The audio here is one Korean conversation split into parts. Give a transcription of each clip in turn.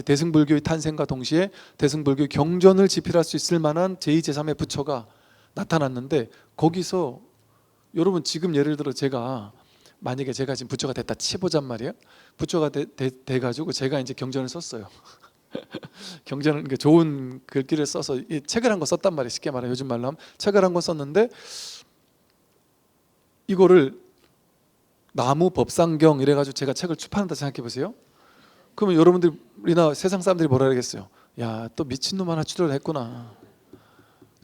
대승불교의 탄생과 동시에 대승불교 경전을 집필할 수 있을 만한 제2, 제3의 부처가 나타났는데, 거기서 여러분 지금 예를 들어 제가 만약에 제가 지금 부처가 됐다 치보잔 말이에요. 부처가 돼가지고 제가 이제 경전을 썼어요. 경전을, 그러니까 좋은 글귀를 써서 이 책을 한 권 썼단 말이에요. 쉽게 말하면 요즘 말로 하면 책을 한 권 썼는데, 이거를 나무 법상경 이래가지고 제가 책을 출판한다 생각해 보세요. 그러면 여러분들이나 세상 사람들이 뭐라 그러겠어요? 야, 또 미친놈 하나 출연했구나.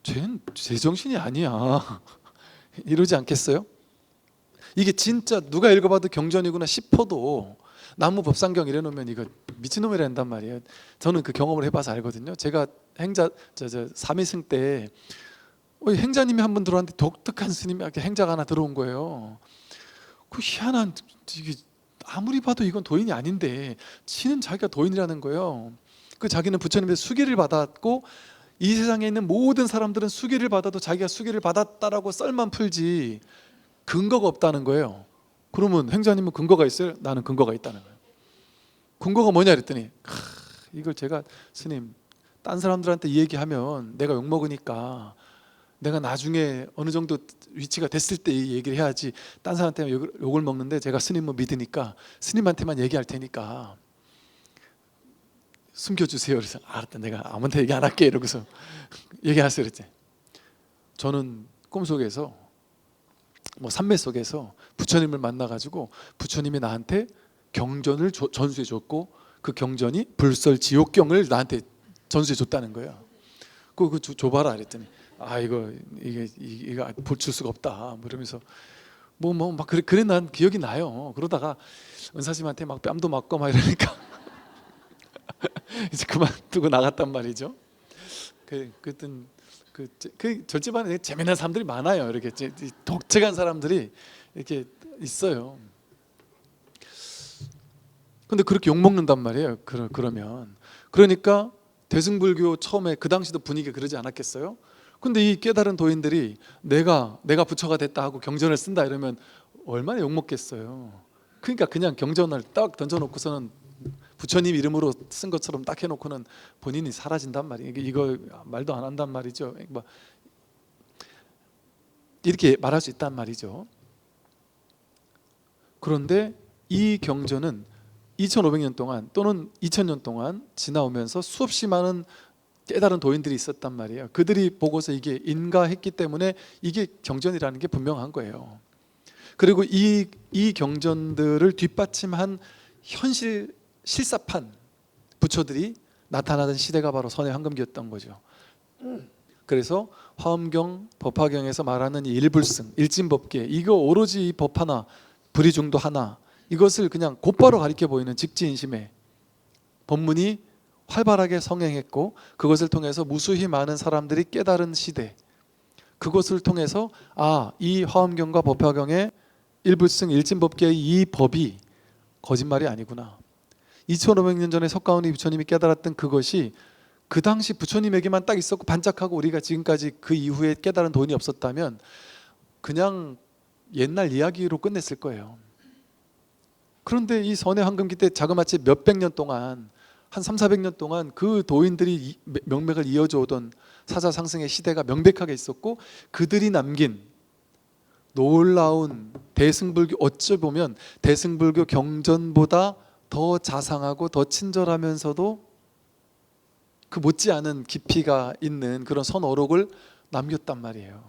쟤는 제정신이 아니야. 이러지 않겠어요? 이게 진짜 누가 읽어봐도 경전이구나 싶어도 나무 법상경 이래놓으면 이거 미친놈이라 한단 말이에요. 저는 그 경험을 해봐서 알거든요. 제가 행자 삼위승 때 행자님이 한 분 들어왔는데 독특한 스님이 행자가 하나 들어온 거예요. 그 희한한, 이게 아무리 봐도 이건 도인이 아닌데 지는 자기가 도인이라는 거예요. 그 자기는 부처님의 수기를 받았고 이 세상에 있는 모든 사람들은 수기를 받아도 자기가 수기를 받았다라고 썰만 풀지 근거가 없다는 거예요. 그러면 행자님은 근거가 있어요? 나는 근거가 있다는 거예요. 근거가 뭐냐 그랬더니, 이걸 제가 스님 딴 사람들한테 이 얘기하면 내가 욕먹으니까 내가 나중에 어느 정도 위치가 됐을 때 이 얘기를 해야지, 딴 사람한테 욕을 먹는데 제가 스님을 믿으니까 스님한테만 얘기할 테니까 숨겨주세요. 그래서 알았다, 내가 아무한테 얘기 안 할게 이러고서 얘기하세요 그랬지. 저는 꿈속에서 산매 속에서 부처님을 만나가지고 부처님이 나한테 경전을 전수해 줬고 그 경전이 불설지옥경을 나한테 전수해 줬다는 거예요. 그거 줘봐라 그랬더니, 이거 볼 수가 없다 뭐 이러면서 막 그래 난 기억이 나요. 그러다가 은사님한테 막 뺨도 맞고 막 이러니까 이제 그만두고 나갔단 말이죠. 그랬던 그 절집안에 재미난 사람들이 많아요. 이렇게 독특한 사람들이 이렇게 있어요. 근데 그렇게 욕 먹는단 말이에요. 그러니까 대승불교 처음에 그 당시도 분위기가 그러지 않았겠어요? 근데 이 깨달은 도인들이 내가 부처가 됐다 하고 경전을 쓴다 이러면 얼마나 욕먹겠어요. 그러니까 그냥 경전을 딱 던져놓고서는 부처님 이름으로 쓴 것처럼 딱 해놓고는 본인이 사라진단 말이에요. 이거 말도 안 한단 말이죠. 이렇게 말할 수 있단 말이죠. 그런데 이 경전은 2500년 동안 또는 2000년 동안 지나오면서 수없이 많은 깨달은 도인들이 있었단 말이에요. 그들이 보고서 이게 인가했기 때문에 이게 경전이라는 게 분명한 거예요. 그리고 이 경전들을 뒷받침한 현실 실사판 부처들이 나타나던 시대가 바로 선의 황금기였던 거죠. 그래서 화엄경, 법화경에서 말하는 이 일불승, 일진법계, 이거 오로지 이 법 하나, 불의중도 하나, 이것을 그냥 곧바로 가리켜 보이는 직지인심의 법문이 활발하게 성행했고, 그것을 통해서 무수히 많은 사람들이 깨달은 시대, 그것을 통해서 이 화엄경과 법화경의 일불승, 일진법계의 이 법이 거짓말이 아니구나. 2500년 전에 석가모니 부처님이 깨달았던 그것이 그 당시 부처님에게만 딱 있었고 반짝하고 우리가 지금까지 그 이후에 깨달은 도인이 없었다면 그냥 옛날 이야기로 끝냈을 거예요. 그런데 이 선의 황금기 때 자그마치 몇백 년 동안, 한 300~400년 동안 그 도인들이 명맥을 이어져 오던 사자상승의 시대가 명백하게 있었고, 그들이 남긴 놀라운 대승불교, 어찌 보면 대승불교 경전보다 더 자상하고 더 친절하면서도 그 못지않은 깊이가 있는 그런 선어록을 남겼단 말이에요.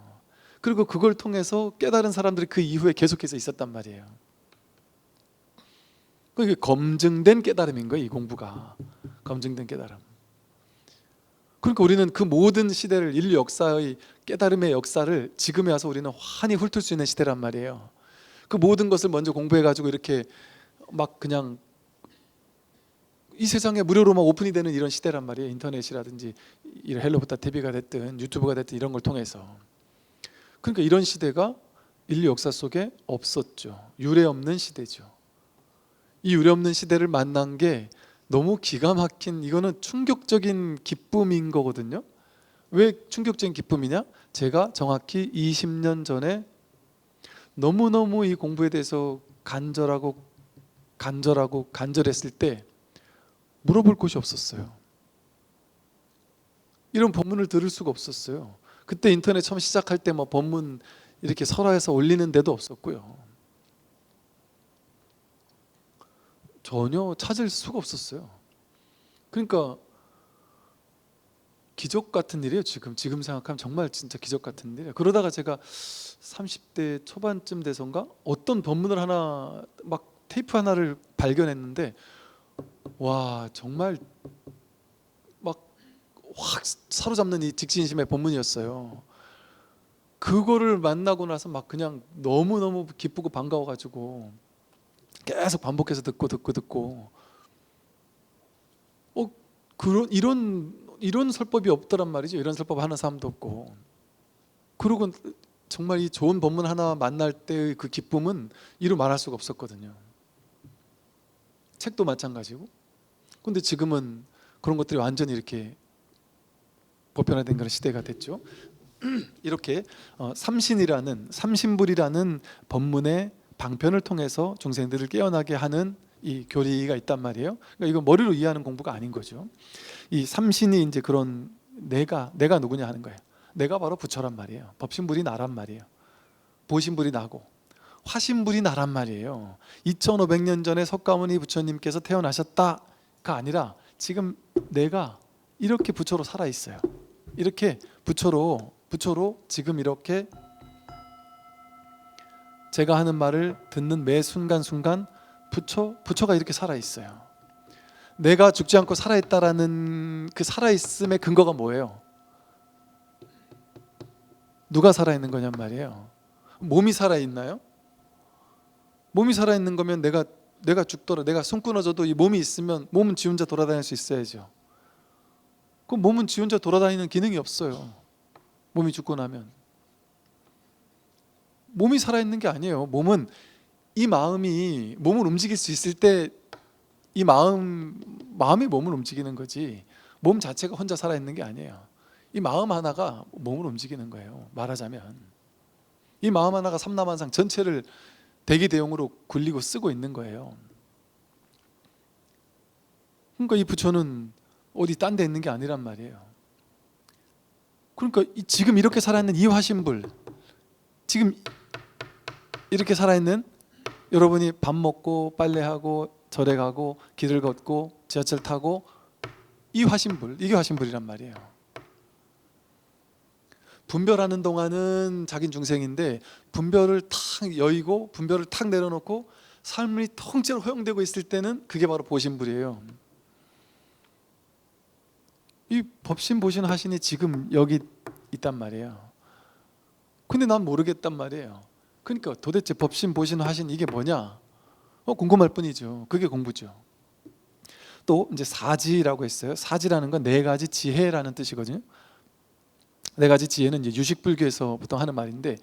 그리고 그걸 통해서 깨달은 사람들이 그 이후에 계속해서 있었단 말이에요. 그게 검증된 깨달음인 거예요. 이 공부가 검증된 깨달음. 그러니까 우리는 그 모든 시대를, 인류 역사의 깨달음의 역사를 지금에 와서 우리는 환히 훑을 수 있는 시대란 말이에요. 그 모든 것을 먼저 공부해가지고 이렇게 막 그냥 이 세상에 무료로 막 오픈이 되는 이런 시대란 말이에요. 인터넷이라든지 이런 헬로부터 TV가 됐든 유튜브가 됐든 이런 걸 통해서. 그러니까 이런 시대가 인류 역사 속에 없었죠. 유례 없는 시대죠. 이 유례 없는 시대를 만난 게 너무 기가 막힌, 이거는 충격적인 기쁨인 거거든요. 왜 충격적인 기쁨이냐? 제가 정확히 20년 전에 너무너무 이 공부에 대해서 간절했을 때 물어볼 곳이 없었어요. 이런 본문을 들을 수가 없었어요. 그때 인터넷 처음 시작할 때 뭐 본문 이렇게 설화해서 올리는 데도 없었고요. 전혀 찾을 수가 없었어요. 그러니까 기적 같은 일이에요. 지금 생각하면 정말 진짜 기적 같은 일이에요. 그러다가 제가 30대 초반쯤 돼서인가 어떤 본문을 하나 막 테이프 하나를 발견했는데 와 정말 막 확 사로잡는 이 직진심의 본문이었어요. 그거를 만나고 나서 막 그냥 너무너무 기쁘고 반가워가지고 계속 반복해서 듣고 그런 이런 설법이 없더란 말이죠. 이런 설법 하는 사람도 없고. 그리고 정말 이 좋은 본문 하나 만날 때의 그 기쁨은 이루 말할 수가 없었거든요. 책도 마찬가지고. 근데 지금은 그런 것들이 완전히 이렇게 보편화된 그런 시대가 됐죠. 이렇게 삼신불이라는 법문의 방편을 통해서 중생들을 깨어나게 하는 이 교리가 있단 말이에요. 그러니까 이거 머리로 이해하는 공부가 아닌 거죠. 이 삼신이 이제 그런 내가 누구냐 하는 거예요. 내가 바로 부처란 말이에요. 법신불이 나란 말이에요. 보신불이 나고 화신불이 나란 말이에요. 2500년 전에 석가모니 부처님께서 태어나셨다가 아니라 지금 내가 이렇게 부처로 살아 있어요. 이렇게 부처로 지금 이렇게 제가 하는 말을 듣는 매 순간순간 부처가 이렇게 살아 있어요. 내가 죽지 않고 살아있다라는 그 살아있음의 근거가 뭐예요? 누가 살아있는 거냔 말이에요. 몸이 살아있나요? 몸이 살아있는 거면 내가 죽더라, 내가 숨 끊어져도 이 몸이 있으면 몸은 지 혼자 돌아다닐 수 있어야죠. 그럼 몸은 지 혼자 돌아다니는 기능이 없어요. 몸이 죽고 나면 몸이 살아있는 게 아니에요. 몸은 이 마음이 몸을 움직일 수 있을 때 이 마음이 몸을 움직이는 거지 몸 자체가 혼자 살아있는 게 아니에요. 이 마음 하나가 몸을 움직이는 거예요. 말하자면 이 마음 하나가 삼라만상 전체를 대기대용으로 굴리고 쓰고 있는 거예요. 그러니까 이 부처는 어디 딴 데 있는 게 아니란 말이에요. 그러니까 지금 이렇게 살아있는 이 화신불, 지금 이렇게 살아있는 여러분이 밥 먹고 빨래하고 절에 가고 길을 걷고 지하철 타고 이 화신불, 이게 화신불이란 말이에요. 분별하는 동안은 자긴 중생인데 분별을 탁 여의고 분별을 탁 내려놓고 삶이 통째로 허용되고 있을 때는 그게 바로 보신불이에요. 이 법신, 보신, 화신이 지금 여기 있단 말이에요. 근데 난 모르겠단 말이에요. 그러니까 도대체 법신, 보신, 화신 이게 뭐냐? 궁금할 뿐이죠. 그게 공부죠. 또 이제 사지라고 했어요. 사지라는 건 네 가지 지혜라는 뜻이거든요. 네 가지 지혜는 이제 유식불교에서 보통 하는 말인데,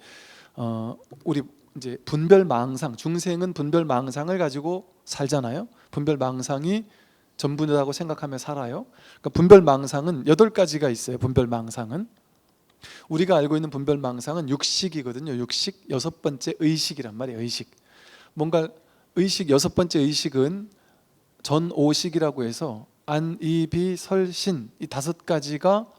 우리 이제 분별망상, 중생은 분별망상을 가지고 살잖아요. 분별망상이 전부라고 생각하며 살아요. 그러니까 분별망상은 8가지가 있어요. 분별망상은 우리가 알고 있는 분별망상은 육식이거든요. 육식, 6번째 의식이란 말이에요. 의식. 뭔가 의식, 6번째 의식은 전오식이라고 해서 안, 이, 비, 설, 신 이 5가지가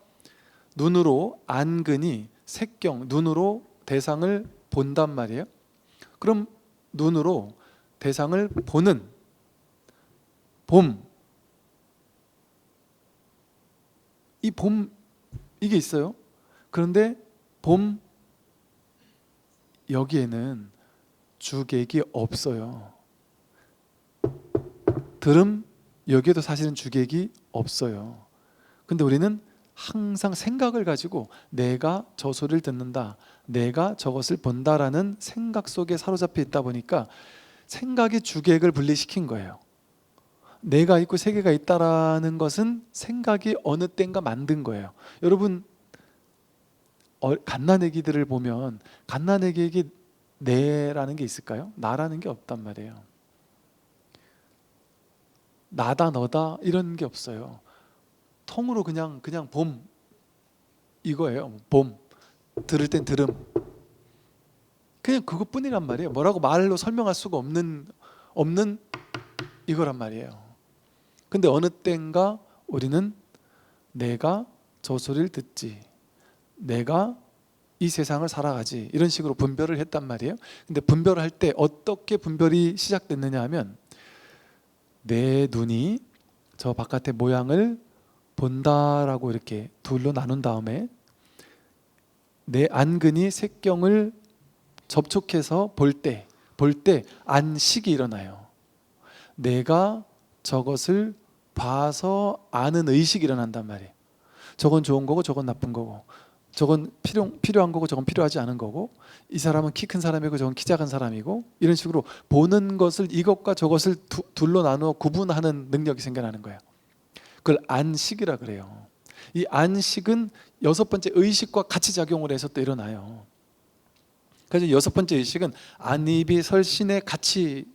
눈으로 안근이 색경, 눈으로 대상을 본단 말이에요. 그럼 눈으로 대상을 보는 봄, 이 봄 이게 있어요. 그런데 봄 여기에는 주객이 없어요. 들음 여기에도 사실은 주객이 없어요. 근데 우리는 항상 생각을 가지고 내가 저 소리를 듣는다, 내가 저것을 본다라는 생각 속에 사로잡혀 있다 보니까 생각이 주객을 분리시킨 거예요. 내가 있고 세계가 있다라는 것은 생각이 어느 때인가 만든 거예요. 여러분 갓난아기들을 보면 갓난아기에게 내라는 게 있을까요? 나라는 게 없단 말이에요. 나다 너다 이런 게 없어요. 통으로 그냥 봄 이거예요. 봄 들을 땐 들음, 그냥 그것뿐이란 말이에요. 뭐라고 말로 설명할 수가 없는 이거란 말이에요. 근데 어느 때인가 우리는 내가 저 소리를 듣지, 내가 이 세상을 살아가지, 이런 식으로 분별을 했단 말이에요. 근데 분별을 할 때 어떻게 분별이 시작됐느냐 하면, 내 눈이 저 바깥의 모양을 본다라고 이렇게 둘로 나눈 다음에 내 안근이 색경을 접촉해서 볼 때 안식이 일어나요. 내가 저것을 봐서 아는 의식이 일어난단 말이에요. 저건 좋은 거고 저건 나쁜 거고, 저건 필요한 거고 저건 필요하지 않은 거고, 이 사람은 키 큰 사람이고 저건 키 작은 사람이고, 이런 식으로 보는 것을, 이것과 저것을 둘로 나누어 구분하는 능력이 생겨나는 거예요. 그걸 안식이라 그래요. 이 안식은 여섯 번째 의식과 같이 작용을 해서 또 일어나요. 그래서 여섯 번째 의식은 안입이 설신에 같이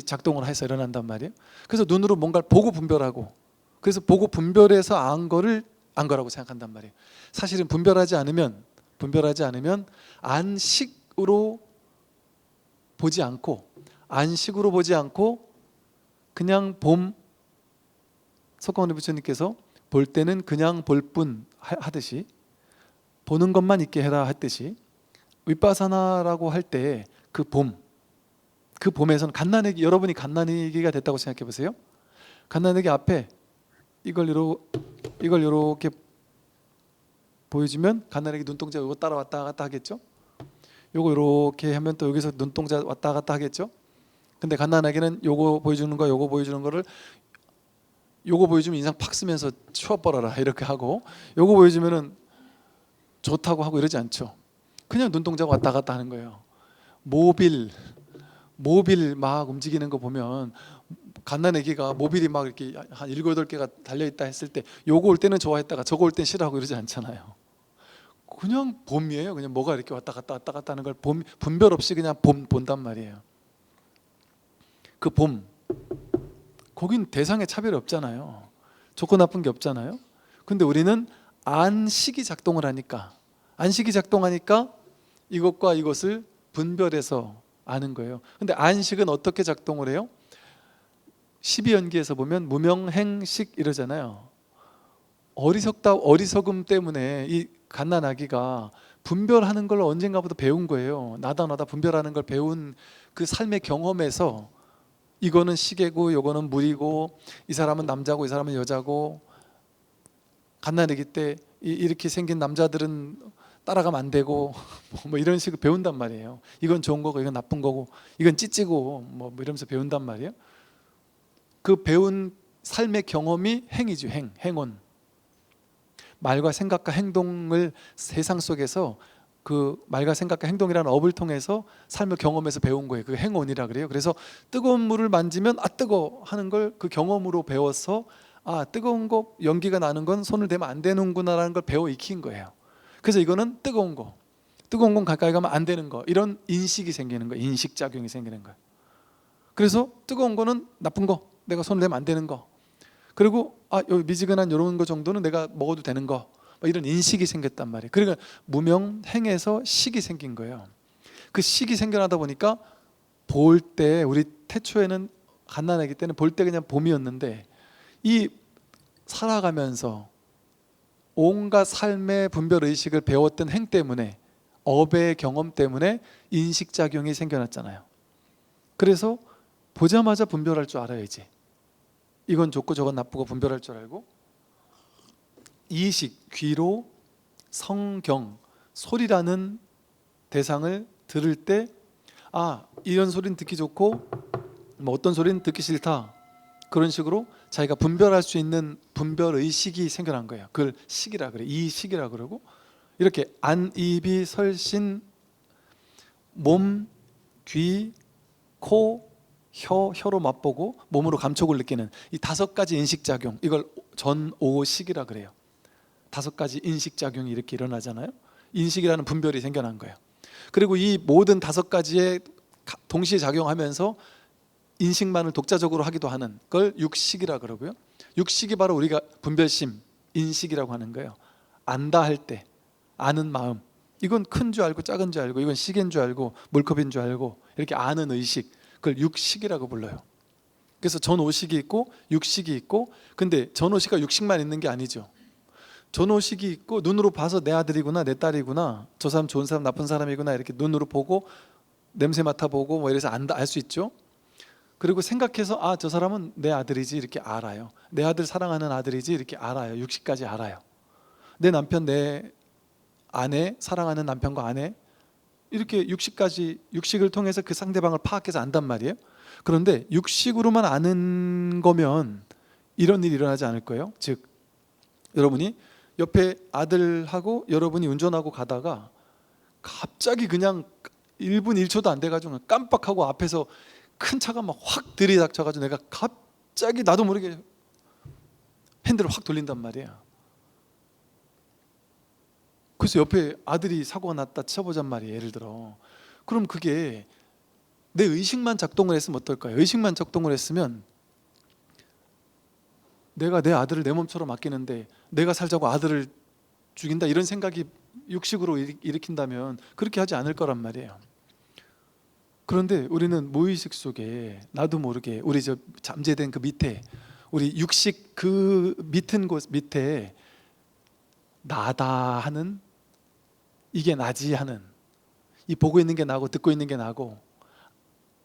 작동을 해서 일어난단 말이에요. 그래서 눈으로 뭔가를 보고 분별하고, 그래서 보고 분별해서 안 거라고 생각한단 말이에요. 사실은 분별하지 않으면 안식으로 보지 않고 그냥 석가모니 부처님께서 볼 때는 그냥 볼 뿐 하듯이, 보는 것만 있게 해라 했듯이, 윗바사나라고 할 때 그 봄에서는 여러분이 갓난아기가 됐다고 생각해 보세요. 갓난아기 앞에 이걸 이렇게 보여주면 갓난아기 눈동자 이거 따라 왔다 갔다 하겠죠. 요거 이렇게 하면 또 여기서 눈동자 왔다 갔다 하겠죠. 근데 갓난아기는 요거 보여주는 거를, 요거 보여주면 인상 팍 쓰면서 추워버려라 이렇게 하고, 요거 보여주면은 좋다고 하고 이러지 않죠. 그냥 눈동자가 왔다 갔다 하는 거예요. 모빌 막 움직이는 거 보면 갓난아기가 모빌이 막 이렇게 한 7, 8개가 달려있다 했을 때 요거 올 때는 좋아했다가 저거 올 땐 싫어하고 이러지 않잖아요. 그냥 봄이에요. 그냥 뭐가 이렇게 왔다 갔다 하는 걸 분별 없이 그냥 본단 말이에요. 그 거긴 대상의 차별이 없잖아요. 좋고 나쁜 게 없잖아요. 근데 우리는 안식이 작동하니까 이것과 이것을 분별해서 아는 거예요. 근데 안식은 어떻게 작동을 해요? 12연기에서 보면 무명행식 이러잖아요. 어리석음 때문에 이 갓난아기가 분별하는 걸 언젠가부터 배운 거예요. 나다 분별하는 걸 배운 그 삶의 경험에서, 이거는 시계고 이거는 물이고, 이 사람은 남자고 이 사람은 여자고, 갓난아기 때 이렇게 생긴 남자들은 따라가면 안 되고 뭐 이런 식으로 배운단 말이에요. 이건 좋은 거고 이건 나쁜 거고, 이건 찌찌고 뭐 이러면서 배운단 말이에요. 그 배운 삶의 경험이 행이죠. 행운. 말과 생각과 행동을 세상 속에서, 그 말과 생각과 행동이라는 업을 통해서 삶을 경험해서 배운 거예요. 그 행운이라 그래요. 그래서 뜨거운 물을 만지면 뜨거 하는 걸 그 경험으로 배워서, 뜨거운 거, 연기가 나는 건 손을 대면 안 되는구나라는 걸 배워 익힌 거예요. 그래서 이거는 뜨거운 건 가까이 가면 안 되는 거, 이런 인식이 생기는 거예요. 인식작용이 생기는 거예요. 그래서 뜨거운 거는 나쁜 거, 내가 손을 대면 안 되는 거, 그리고 여기 미지근한 이런 거 정도는 내가 먹어도 되는 거, 이런 인식이 생겼단 말이에요. 그러니까 무명행에서 식이 생긴 거예요. 그 식이 생겨나다 보니까 볼 때, 우리 태초에는 갓난아기 때는 볼 때 그냥 봄이었는데, 이 살아가면서 온갖 삶의 분별의식을 배웠던 행 때문에, 업의 경험 때문에 인식작용이 생겨났잖아요. 그래서 보자마자 분별할 줄 알아야지. 이건 좋고 저건 나쁘고 분별할 줄 알고, 이식, 귀로 성경, 소리라는 대상을 들을 때, 이런 소리는 듣기 좋고 뭐 어떤 소리는 듣기 싫다, 그런 식으로 자기가 분별할 수 있는 분별의식이 생겨난 거예요. 그걸 식이라 그래. 이식이라 그러고, 이렇게 안, 입이 설신, 몸, 귀, 코, 혀로 맛보고 몸으로 감촉을 느끼는 이 5가지 인식작용, 이걸 전오식이라 그래요. 5가지 인식작용이 이렇게 일어나잖아요. 인식이라는 분별이 생겨난 거예요. 그리고 이 모든 5가지에 동시에 작용하면서 인식만을 독자적으로 하기도 하는 걸 육식이라 그러고요. 육식이 바로 우리가 분별심, 인식이라고 하는 거예요. 안다 할 때 아는 마음, 이건 큰 줄 알고 작은 줄 알고, 이건 시계인 줄 알고 물컵인 줄 알고, 이렇게 아는 의식, 그걸 육식이라고 불러요. 그래서 전오식이 있고 육식이 있고, 근데 전오식과 육식만 있는 게 아니죠. 전오식이 있고 눈으로 봐서 내 아들이구나, 내 딸이구나, 저 사람 좋은 사람 나쁜 사람이구나 이렇게 눈으로 보고 냄새 맡아보고 뭐 이래서 알 수 있죠. 그리고 생각해서 아, 저 사람은 내 아들이지 이렇게 알아요. 내 아들 사랑하는 아들이지 이렇게 알아요. 육식까지 알아요. 내 남편, 내 아내, 사랑하는 남편과 아내, 이렇게 육식을 통해서 그 상대방을 파악해서 안단 말이에요. 그런데 육식으로만 아는 거면 이런 일이 일어나지 않을 거예요. 즉 여러분이 옆에 아들하고 여러분이 운전하고 가다가 갑자기 그냥 1분 1초도 안 돼가지고 깜빡하고 앞에서 큰 차가 막 확 들이닥쳐가지고 내가 갑자기 나도 모르게 핸들을 확 돌린단 말이야. 그래서 옆에 아들이 사고가 났다 쳐보잔 말이에요. 예를 들어. 그럼 그게 내 의식만 작동을 했으면 어떨까요? 의식만 작동을 했으면 내가 내 아들을 내 몸처럼 아끼는데 내가 살자고 아들을 죽인다 이런 생각이 육식으로 일으킨다면 그렇게 하지 않을 거란 말이에요. 그런데 우리는 무의식 속에 나도 모르게 우리 저 잠재된 그 밑에 우리 육식 그 밑은 곳 밑에 나다 하는, 이게 나지 하는, 이 보고 있는 게 나고 듣고 있는 게 나고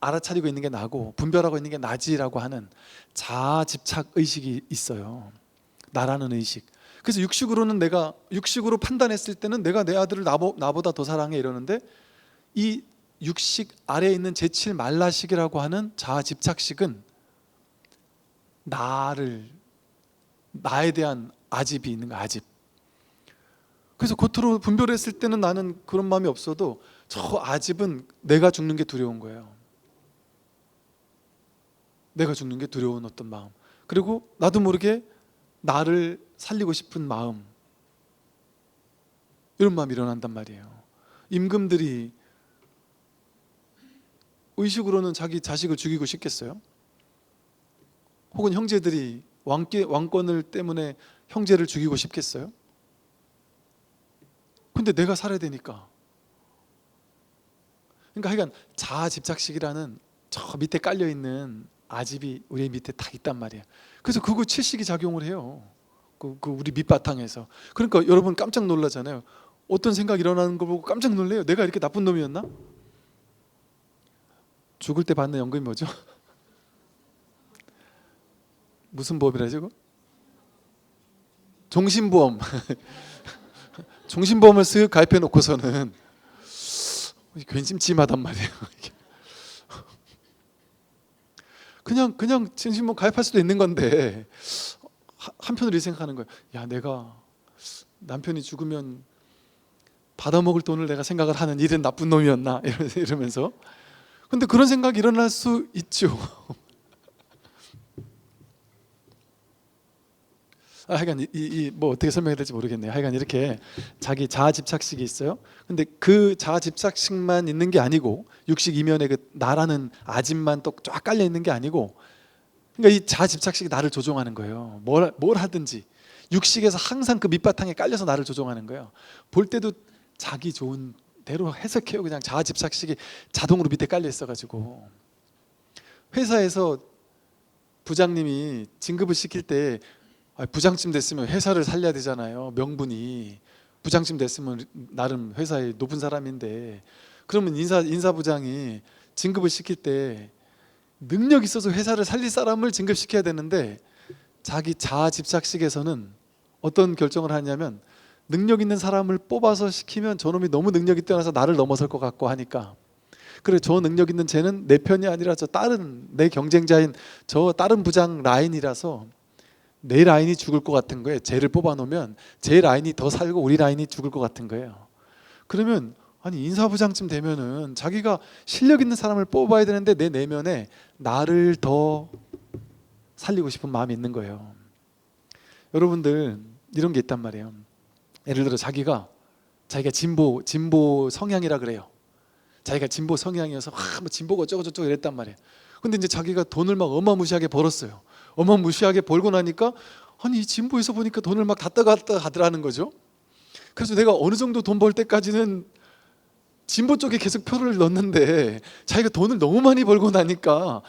알아차리고 있는 게 나고 분별하고 있는 게 나지라고 하는 자아 집착 의식이 있어요. 나라는 의식. 그래서 육식으로 판단했을 때는 내가 내 아들을 나보다 더 사랑해 이러는데, 이 육식 아래에 있는 제7 말라식이라고 하는 자아 집착식은 나에 대한 아집이 있는 거야. 아집. 그래서 겉으로 분별했을 때는 나는 그런 마음이 없어도 저 아집은 내가 죽는 게 두려운 거예요. 내가 죽는 게 두려운 어떤 마음, 그리고 나도 모르게 나를 살리고 싶은 마음, 이런 마음이 일어난단 말이에요. 임금들이 의식으로는 자기 자식을 죽이고 싶겠어요? 혹은 형제들이 왕권을 때문에 형제를 죽이고 싶겠어요? 근데 내가 살아야 되니까. 그러니까 하여간 자아 집착식이라는 저 밑에 깔려있는 아집이 우리 밑에 다 있단 말이에요. 그래서 그거 칠식이 작용을 해요. 그 우리 밑바탕에서. 그러니까 여러분 깜짝 놀라잖아요. 어떤 생각이 일어나는 걸 보고 깜짝 놀래요. 내가 이렇게 나쁜 놈이었나? 죽을 때 받는 연금이 뭐죠? 무슨 보험이라죠? 그거? 종신보험. 종신보험을 쓱 가입해 놓고서는 괜히 찜찜하단 말이에요. 그냥 종신보험 가입할 수도 있는 건데 한편으로 이 생각하는 거예요. 야, 내가 남편이 죽으면 받아먹을 돈을 내가 생각을 하는 이런 나쁜 놈이었나 이러면서. 근데 그런 생각이 일어날 수 있죠. 하여간 뭐 어떻게 설명해야 될지 모르겠네요. 하여간 이렇게 자기 자아 집착식이 있어요. 근데 그 자아 집착식만 있는 게 아니고 육식 이면에 그 나라는 아집만 또 쫙 깔려 있는 게 아니고, 그러니까 이 자아 집착식이 나를 조종하는 거예요. 뭘 하든지 육식에서 항상 그 밑바탕에 깔려서 나를 조종하는 거예요. 볼 때도 자기 좋은 대로 해석해요. 그냥 자아 집착식이 자동으로 밑에 깔려 있어가지고. 회사에서 부장님이 진급을 시킬 때 부장쯤 됐으면 회사를 살려야 되잖아요. 명분이 부장쯤 됐으면 나름 회사에 높은 사람인데, 그러면 인사부장이 진급을 시킬 때 능력 있어서 회사를 살릴 사람을 진급시켜야 되는데, 자기 자아 집착식에서는 어떤 결정을 하냐면 능력 있는 사람을 뽑아서 시키면 저놈이 너무 능력이 뛰어나서 나를 넘어설 것 같고 하니까, 그래 저 능력 있는 쟤는 내 편이 아니라 저 다른 내 경쟁자인 저 다른 부장 라인이라서 내 라인이 죽을 것 같은 거예요. 쟤를 뽑아놓으면 제 라인이 더 살고 우리 라인이 죽을 것 같은 거예요. 그러면 아니 인사부장쯤 되면은 자기가 실력 있는 사람을 뽑아야 되는데 내 내면에 나를 더 살리고 싶은 마음이 있는 거예요. 여러분들 이런 게 있단 말이에요. 예를 들어 자기가 진보 성향이라 그래요. 자기가 진보 성향이어서 뭐 진보가 어쩌고저쩌고 이랬단 말이에요. 근데 이제 자기가 돈을 막 어마무시하게 벌었어요. 어마무시하게 벌고 나니까 아니 이 진보에서 보니까 돈을 막 다 떠갔다 가더라는 거죠. 그래서 내가 어느 정도 돈 벌 때까지는 진보 쪽에 계속 표를 넣었는데 자기가 돈을 너무 많이 벌고 나니까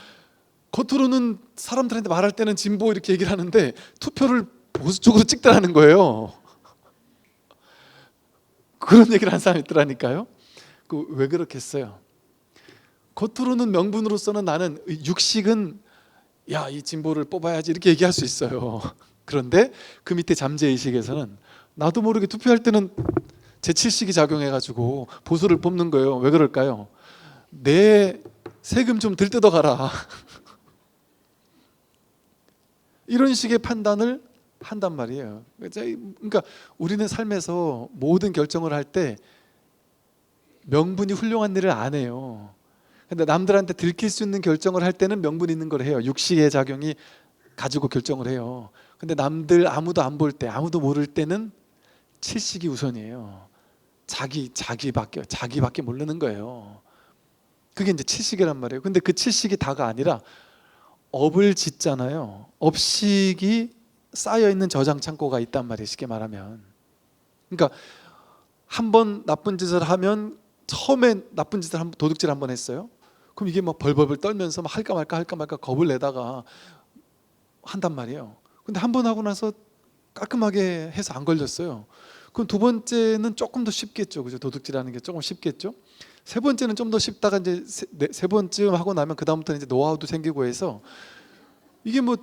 겉으로는 사람들한테 말할 때는 진보 이렇게 얘기를 하는데 투표를 보수 쪽으로 찍더라는 거예요. 그런 얘기를 한 사람이 있더라니까요. 왜 그렇겠어요? 겉으로는 명분으로서는 나는 육식은 야, 이 진보를 뽑아야지 이렇게 얘기할 수 있어요. 그런데 그 밑에 잠재의식에서는 나도 모르게 투표할 때는 제7식이 작용해가지고 보수를 뽑는 거예요. 왜 그럴까요? 내 세금 좀 들 뜯어가라. 이런 식의 판단을 한단 말이에요. 그러니까 우리는 삶에서 모든 결정을 할 때 명분이 훌륭한 일을 안 해요. 근데 남들한테 들킬 수 있는 결정을 할 때는 명분 있는 걸 해요. 육식의 작용이 가지고 결정을 해요. 근데 남들 아무도 안 볼 때, 아무도 모를 때는 칠식이 우선이에요. 자기밖에 모르는 거예요. 그게 이제 칠식이란 말이에요. 근데 그 칠식이 다가 아니라 업을 짓잖아요. 업식이 쌓여 있는 저장 창고가 있단 말이에요. 쉽게 말하면. 그러니까 한 번 나쁜 짓을 하면 처음에 나쁜 짓을 도둑질 한 번 했어요. 그럼 이게 막 벌벌벌 떨면서 막 할까 말까 겁을 내다가 한단 말이에요. 근데 한 번 하고 나서 깔끔하게 해서 안 걸렸어요. 그럼 두 번째는 조금 더 쉽겠죠. 그죠? 도둑질하는 게 조금 쉽겠죠. 세 번째는 좀 더 쉽다가 이제 세 번쯤 하고 나면 그 다음부터는 이제 노하우도 생기고 해서 이게 뭐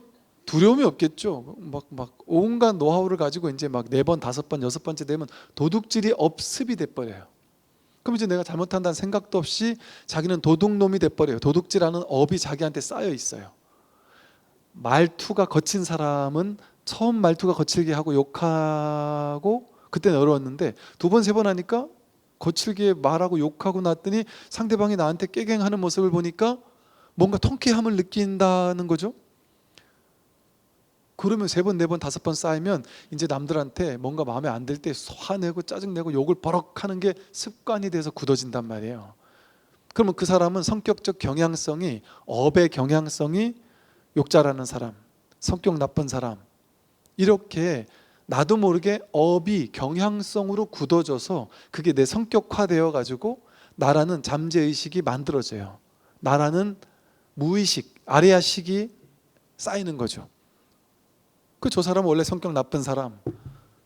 두려움이 없겠죠. 막 온갖 노하우를 가지고 이제 막 4번, 5번, 6번째 되면 도둑질이 업습이 돼 버려요. 그럼 이제 내가 잘못한다는 생각도 없이 자기는 도둑놈이 돼 버려요. 도둑질하는 업이 자기한테 쌓여 있어요. 말투가 거친 사람은 처음 말투가 거칠게 하고 욕하고 그때는 어려웠는데 두 번, 세 번 하니까 거칠게 말하고 욕하고 났더니 상대방이 나한테 깨갱하는 모습을 보니까 뭔가 통쾌함을 느낀다는 거죠. 그러면 3번, 4번, 5번 쌓이면 이제 남들한테 뭔가 마음에 안 들 때 화내고 짜증내고 욕을 버럭 하는 게 습관이 돼서 굳어진단 말이에요. 그러면 그 사람은 성격적 경향성이, 업의 경향성이 욕 잘하는 사람, 성격 나쁜 사람, 이렇게 나도 모르게 업이 경향성으로 굳어져서 그게 내 성격화되어 가지고 나라는 잠재의식이 만들어져요. 나라는 무의식, 아레아식이 쌓이는 거죠. 저 사람은 원래 성격 나쁜 사람,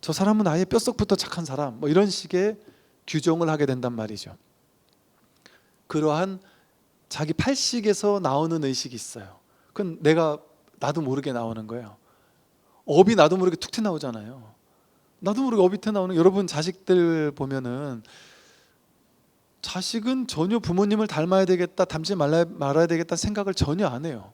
저 사람은 아예 뼛속부터 착한 사람, 뭐 이런 식의 규정을 하게 된단 말이죠. 그러한 자기 팔식에서 나오는 의식이 있어요. 그건 나도 모르게 나오는 거예요. 업이 나도 모르게 툭 튀어나오잖아요. 나도 모르게 업이 튀어나오는, 여러분 자식들 보면은 자식은 전혀 부모님을 닮아야 되겠다, 닮지 말아야 되겠다 생각을 전혀 안 해요.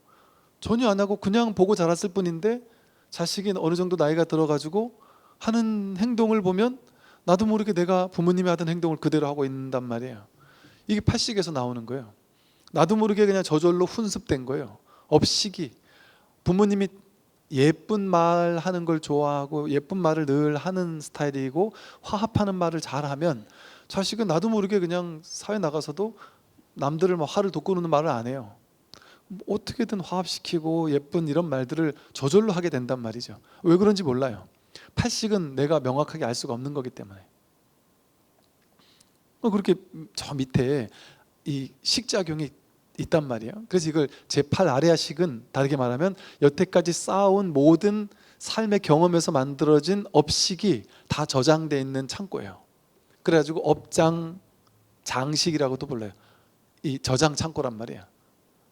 전혀 안 하고 그냥 보고 자랐을 뿐인데 자식이 어느 정도 나이가 들어가지고 하는 행동을 보면 나도 모르게 내가 부모님이 하던 행동을 그대로 하고 있단 말이에요. 이게 팔식에서 나오는 거예요. 나도 모르게 그냥 저절로 훈습된 거예요. 업식이. 부모님이 예쁜 말 하는 걸 좋아하고 예쁜 말을 늘 하는 스타일이고 화합하는 말을 잘하면 자식은 나도 모르게 그냥 사회 나가서도 남들을 막 화를 돋구는 말을 안 해요. 어떻게든 화합시키고 예쁜 이런 말들을 저절로 하게 된단 말이죠. 왜 그런지 몰라요. 팔식은 내가 명확하게 알 수가 없는 거기 때문에. 그렇게 저 밑에 이 식작용이 있단 말이에요. 그래서 이걸 제8 아레아식은 다르게 말하면 여태까지 쌓아온 모든 삶의 경험에서 만들어진 업식이 다 저장되어 있는 창고예요. 그래가지고 업장 장식이라고도 불러요. 이 저장 창고란 말이에요.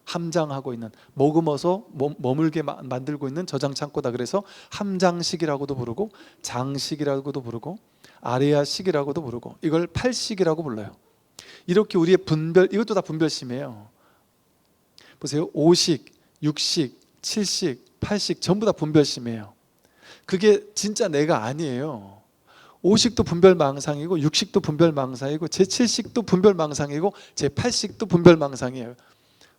함장하고 있는, 머금어서 머물게 만들고 있는 저장 창고다. 그래서 함장식이라고도 부르고 장식이라고도 부르고 아레아식이라고도 부르고 이걸 팔식이라고 불러요. 이렇게 우리의 분별, 이것도 다 분별심이에요. 보세요. 5식, 6식, 7식, 8식 전부 다 분별심이에요. 그게 진짜 내가 아니에요. 5식도 분별망상이고 6식도 분별망상이고 제7식도 분별망상이고 제8식도 분별망상이에요.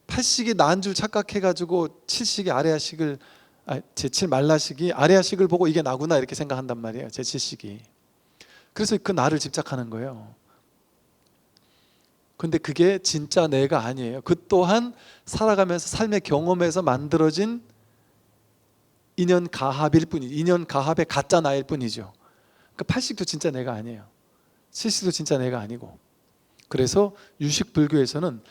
8식이 나은 줄 착각해가지고 7식이 아레아식을, 제7 말라식이 아레아식을 보고 이게 나구나 이렇게 생각한단 말이에요. 제7식이. 그래서 그 나를 집착하는 거예요. 근데 그게 진짜 내가 아니에요. 그 또한 살아가면서 삶의 경험에서 만들어진 인연 가합일 뿐이죠. 인연 가합의 가짜 나일 뿐이죠. 그러니까 8식도 진짜 내가 아니에요. 7식도 진짜 내가 아니고. 그래서 유식 불교에서는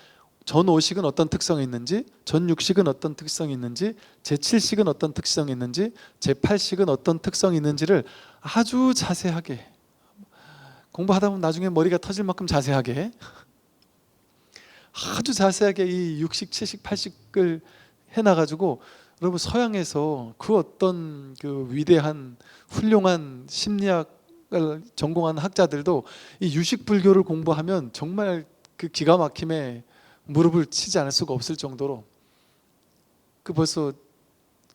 전오식은 어떤 특성이 있는지, 전육식은 어떤 특성이 있는지, 제7식은 어떤 특성이 있는지, 제8식은 어떤 특성이 있는지를 아주 자세하게 공부하다 보면 나중에 머리가 터질 만큼 자세하게 아주 자세하게 이 6식, 7식, 8식을 해놔가지고 여러분 서양에서 그 어떤 그 위대한 훌륭한 심리학을 전공한 학자들도 이 유식불교를 공부하면 정말 그 기가 막힘에 무릎을 치지 않을 수가 없을 정도로 그 벌써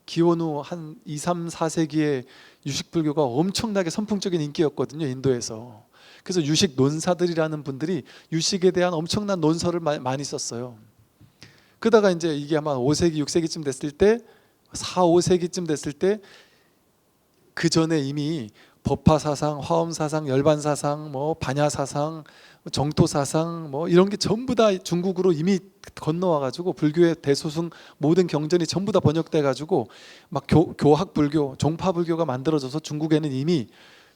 기원 후 한 2, 3, 4세기에 유식불교가 엄청나게 선풍적인 인기였거든요, 인도에서. 그래서 유식 논사들이라는 분들이 유식에 대한 엄청난 논설을 많이 썼어요. 그러다가 이제 이게 아마 5세기, 6세기쯤 됐을 때 4, 5세기쯤 됐을 때 그 전에 이미 법화사상, 화엄사상, 열반사상, 뭐 반야사상, 정토사상 뭐 이런 게 전부 다 중국으로 이미 건너와가지고 불교의 대소승 모든 경전이 전부 다 번역돼가지고 막 교학불교, 종파불교가 만들어져서 중국에는 이미